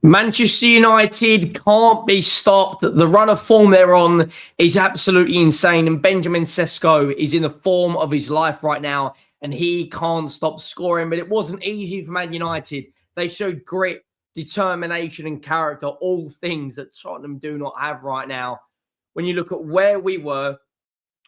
Manchester United can't be stopped. The run of form they're on is absolutely insane. And Benjamin Sesko is in the form of his life right now, and he can't stop scoring. But it wasn't easy for Man United. They showed grit, determination, and character, all things that Tottenham do not have right now. When you look at where we were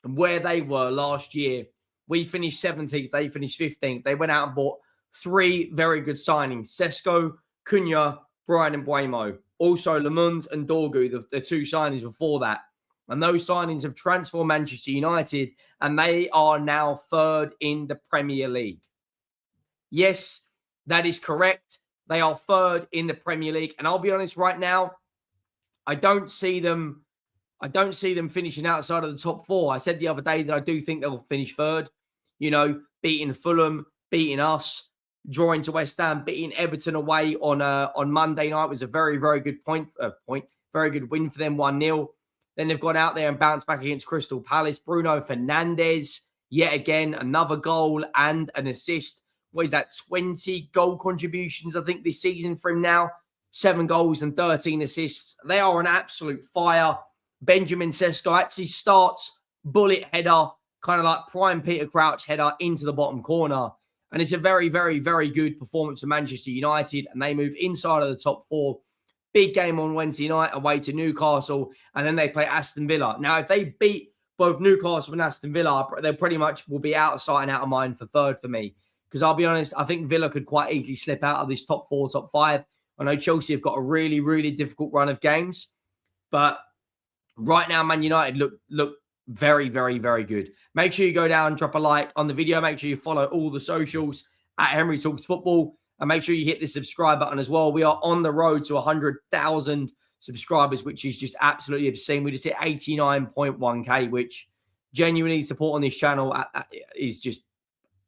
and where they were last year, we finished 17th, they finished 15th. They went out and bought three very good signings: Sesko, Cunha, Brian and Buemo. Also, Lemons and Dorgu, the two signings before that. And those signings have transformed Manchester United, and they are now third in the Premier League. Yes, that is correct. They are third in the Premier League. And I'll be honest right now, I don't see them finishing outside of the top four. I said the other day that I do think they'll finish third. You know, beating Fulham, beating us, drawing to West Ham, beating Everton away on Monday night was a very, very good very good win for them, 1-0. Then they've gone out there and bounced back against Crystal Palace. Bruno Fernandes, yet again, another goal and an assist. What is that, 20 goal contributions, I think, this season for him now? 7 goals and 13 assists. They are an absolute fire. Benjamin Sesko actually starts bullet header, kind of like prime Peter Crouch header into the bottom corner. And it's a very, very, very good performance for Manchester United. And they move inside of the top four. Big game on Wednesday night away to Newcastle. And then they play Aston Villa. Now, if they beat both Newcastle and Aston Villa, they pretty much will be out of sight and out of mind for third for me. Because I'll be honest, I think Villa could quite easily slip out of this top four, top five. I know Chelsea have got a really, really difficult run of games. But right now, Man United look very, very, very good. Make sure you go down, drop a like on the video. Make sure you follow all the socials at Henry Talks Football. And make sure you hit the subscribe button as well. We are on the road to 100,000 subscribers, which is just absolutely obscene. We just hit 89.1k, which genuinely support on this channel is just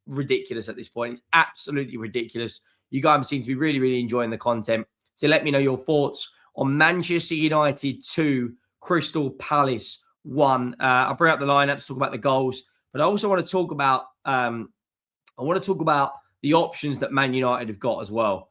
ridiculous at this point. It's absolutely ridiculous. You guys seem to be really, really enjoying the content. So let me know your thoughts on Manchester United 2, Crystal Palace 1. I'll bring up the lineup to talk about the goals, but I also want to talk about the options that Man United have got as well.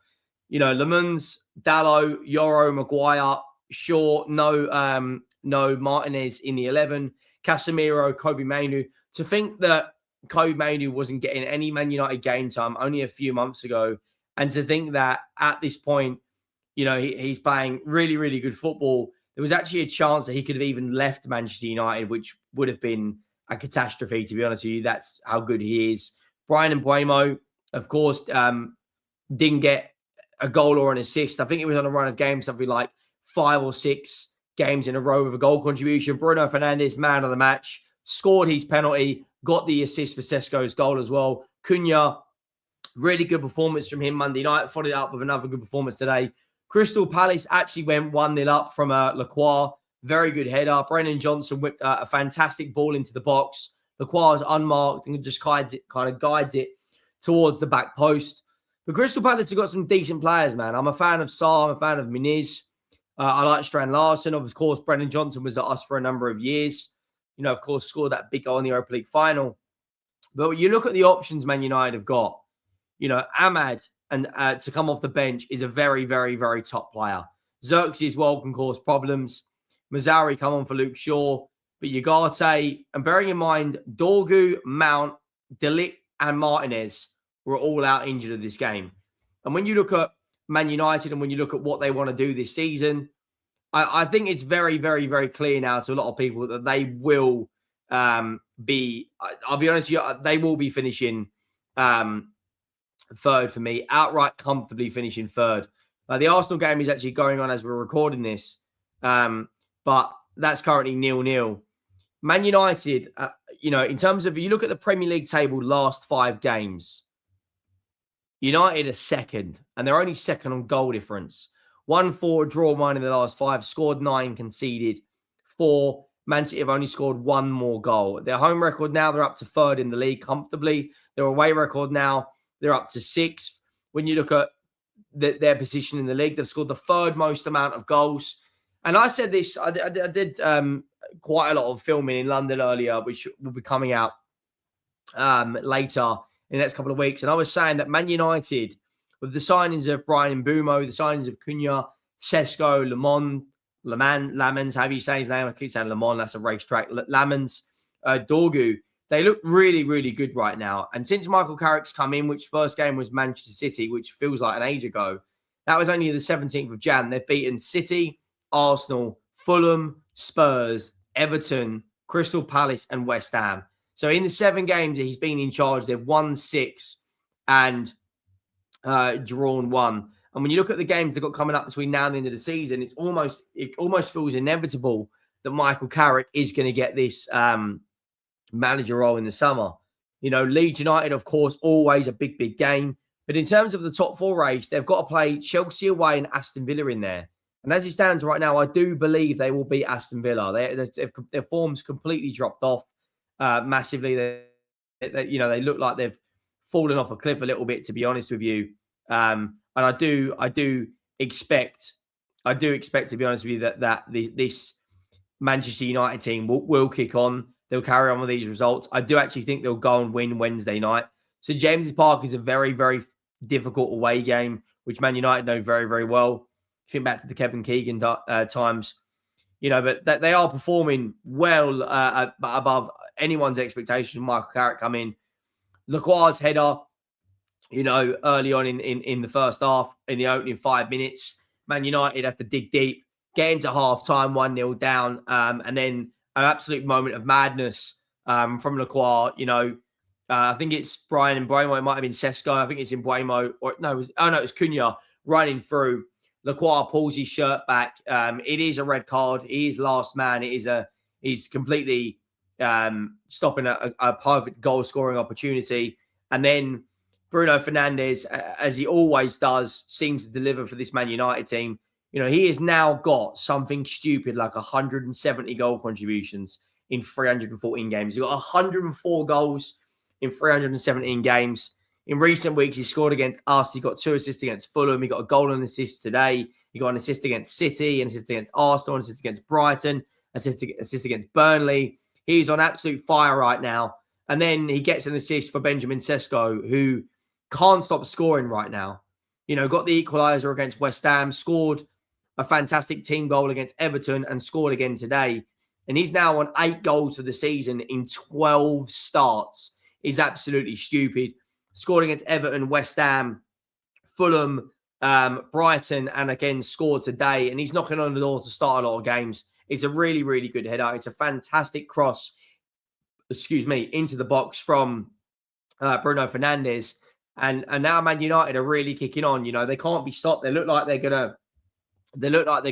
You know, Lemons, Dalot, Yoro, Maguire, Shaw, no Martinez in the 11, Casemiro, Kobe Mainu. To think that Kobe Mainu wasn't getting any Man United game time only a few months ago, and to think that at this point, you know, he's playing really, really good football. There was actually a chance that he could have even left Manchester United, which would have been a catastrophe, to be honest with you. That's how good he is. Brian and Buemo, of course, didn't get a goal or an assist. I think it was on a run of games, something like 5 or 6 games in a row with a goal contribution. Bruno Fernandes, man of the match, scored his penalty, got the assist for Sesko's goal as well. Cunha, really good performance from him Monday night, followed it up with another good performance today. Crystal Palace actually went 1-0 up from Lacroix. Very good header. Brennan Johnson whipped a fantastic ball into the box. Lacroix is unmarked and just kind of guides it towards the back post. But Crystal Palace have got some decent players, man. I'm a fan of Sarr. I'm a fan of Muniz. I like Strand Larson. Of course, Brennan Johnson was at us for a number of years. You know, of course, scored that big goal in the Europa League final. But when you look at the options Man United have got, you know, Ahmad and to come off the bench is a very, very, very top player. Xerxes as well can cause problems. Mazzari come on for Luke Shaw. But Ugarte, and bearing in mind, Dorgu, Mount, De Ligt, and Martinez were all out injured of this game. And when you look at Man United and when you look at what they want to do this season, I think it's very, very, very clear now to a lot of people that they will be, I'll be honest with you, they will be finishing third for me, outright comfortably finishing third. The Arsenal game is actually going on as we're recording this, but that's currently 0-0. Man United, you know, in terms of, you look at the Premier League table last 5 games, United are second, and they're only second on goal difference. 1-4, draw 1 in the last 5, scored 9, conceded 4. Man City have only scored 1 more goal. Their home record now, they're up to third in the league comfortably. Their away record now, they're up to 6th. When you look at their position in the league, they've scored the 3rd most amount of goals. And I said this, I did quite a lot of filming in London earlier, which will be coming out later in the next couple of weeks. And I was saying that Man United, with the signings of Brian Mbeumo, the signings of Cunha, Sesko, Lamans, however you say his name. I keep saying Lamont, that's a racetrack. Lamans, Dorgu. They look really, really good right now. And since Michael Carrick's come in, which first game was Manchester City, which feels like an age ago, that was only the 17th of Jan. They've beaten City, Arsenal, Fulham, Spurs, Everton, Crystal Palace, and West Ham. So in the 7 games that he's been in charge, they've won 6 and drawn 1. And when you look at the games they've got coming up between now and the end of the season, it almost feels inevitable that Michael Carrick is going to get this manager role in the summer. You know, Leeds United, of course, always a big, big game. But in terms of the top 4 race, they've got to play Chelsea away and Aston Villa in there. And as it stands right now, I do believe they will beat Aston Villa. Their form's completely dropped off massively. They look like they've fallen off a cliff a little bit, to be honest with you. And I do expect, to be honest with you, that this Manchester United team will kick on. They'll carry on with these results. I do actually think they'll go and win Wednesday night. So James's Park is a very, very difficult away game, which Man United know very, very well. Think back to the Kevin Keegan times, but they are performing well above anyone's expectations. Michael Carrick come in. Lacroix header, early on in the first half, in the opening 5 minutes, Man United have to dig deep, get into half-time, 1-0 down, and then an absolute moment of madness from Lacroix. I think it's Brian and Buemo. It might have been Sesko. I think it's in Buemo. It was Cunha running through. Lacroix pulls his shirt back. It is a red card. He is last man. He's completely stopping a perfect goal-scoring opportunity. And then Bruno Fernandes, as he always does, seems to deliver for this Man United team. He has now got something stupid like 170 goal contributions in 314 games. He's got 104 goals in 317 games. In recent weeks, he scored against us. He got 2 assists against Fulham. He got a goal and assist today. He got an assist against City, an assist against Arsenal, an assist against Brighton, assist against Burnley. He's on absolute fire right now. And then he gets an assist for Benjamin Sesko, who can't stop scoring right now. Got the equaliser against West Ham, scored a fantastic team goal against Everton, and scored again today. And he's now on 8 goals for the season in 12 starts. He's absolutely stupid. Scored against Everton, West Ham, Fulham, Brighton, and again scored today. And he's knocking on the door to start a lot of games. It's a really, really good header. It's a fantastic cross, into the box from Bruno Fernandes. And now Man United are really kicking on. They can't be stopped. They look like they're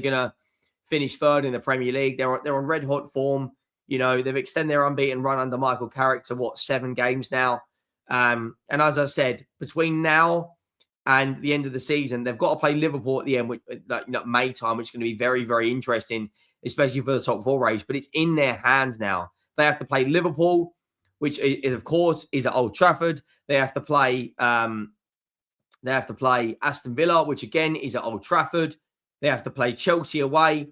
gonna finish 3rd in the Premier League. They're on red hot form. They've extended their unbeaten run under Michael Carrick to 7 games now. And as I said, between now and the end of the season, they've got to play Liverpool at the end, May time, which is going to be very, very interesting, especially for the top 4 race. But it's in their hands now. They have to play Liverpool, which is of course is at Old Trafford. They have to play Aston Villa, which again is at Old Trafford. They have to play Chelsea away.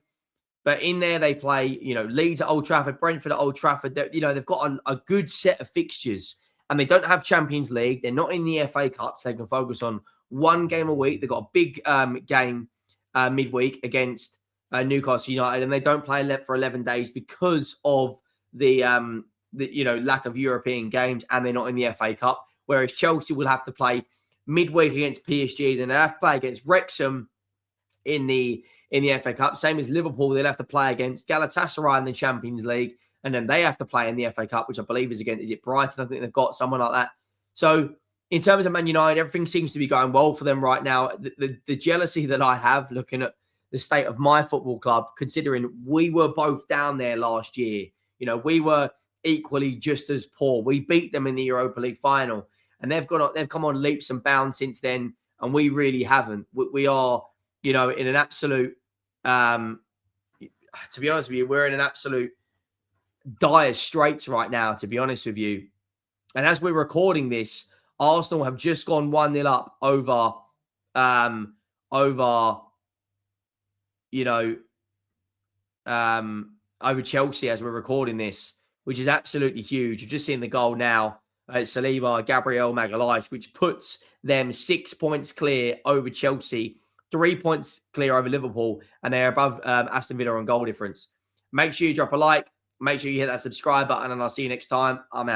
But in there, they play, Leeds at Old Trafford, Brentford at Old Trafford. They've got a good set of fixtures. And they don't have Champions League. They're not in the FA Cup, so they can focus on 1 game a week. They've got a big game midweek against Newcastle United, and they don't play for 11 days because of the lack of European games, and they're not in the FA Cup. Whereas Chelsea will have to play midweek against PSG, then they have to play against Wrexham in the FA Cup. Same as Liverpool, they'll have to play against Galatasaray in the Champions League. And then they have to play in the FA Cup, which I believe is it Brighton? I think they've got someone like that. So in terms of Man United, everything seems to be going well for them right now. The jealousy that I have looking at the state of my football club, considering we were both down there last year, we were equally just as poor. We beat them in the Europa League final, and they've come on leaps and bounds since then, and we really haven't. We are, in an absolute, to be honest with you, we're in an absolute dire straits right now, to be honest with you. And as we're recording this, Arsenal have just gone 1-0 up over Chelsea as we're recording this, which is absolutely huge. You've just seen the goal now. Saliba, Gabriel Magalhaes, which puts them 6 points clear over Chelsea 3 points clear over Liverpool, and they're above Aston Villa on goal difference. Make sure you drop a like. Make sure you hit that subscribe button, and I'll see you next time. I'm out.